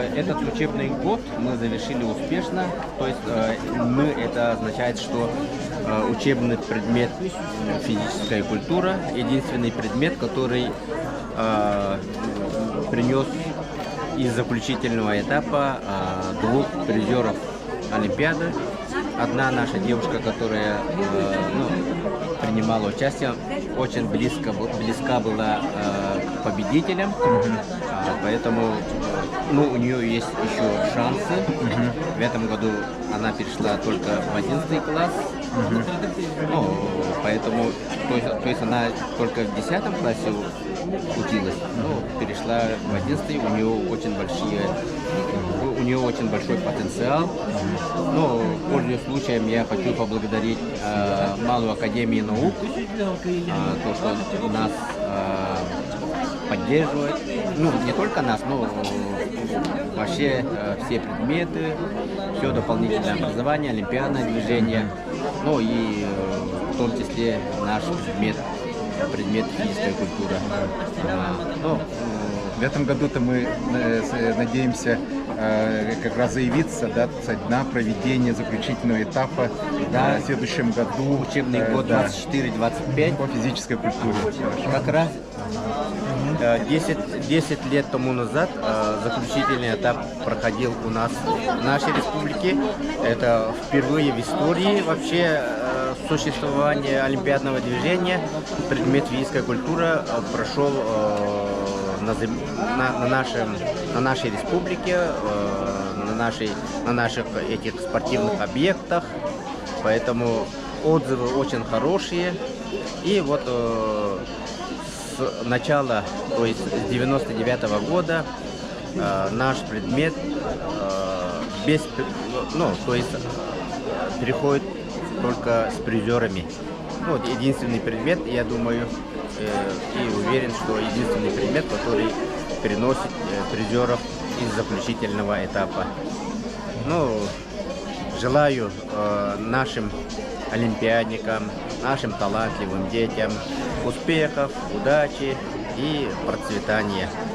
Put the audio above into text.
этот учебный год мы завершили успешно. То есть это означает, что учебный предмет физическая культура единственный предмет, который принес из заключительного этапа двух призеров Олимпиады. Одна наша девушка, которая принимала участие, очень близка была к победителям, поэтому у нее есть еще шансы. В этом году она перешла только в 11 класс, поэтому то есть она только в 10 классе училась, перешла в 11, у нее очень большой потенциал. Пользуясь случаем, я хочу поблагодарить Малую академию наук, то, что нас поддерживает, не только нас, но вообще все предметы, все дополнительное образование, олимпиадное движение, и в том числе наш предмет физическая культура. В этом году-то мы надеемся как раз заявиться со дня проведения заключительного этапа в следующем году. Учебный год 24-25 по физической культуре. Как раз 10 лет тому назад заключительный этап проходил у нас в нашей республике. Это впервые в истории вообще существования олимпиадного движения предмет физическая культура прошел на нашей республике, на наших этих спортивных объектах, поэтому отзывы очень хорошие. И вот с начала, то есть с 99-го года наш предмет переходит только с призерами. Единственный предмет, я думаю, и уверен, что единственный предмет, который переносит призеров из заключительного этапа. Желаю нашим олимпиадникам, нашим талантливым детям успехов, удачи и процветания.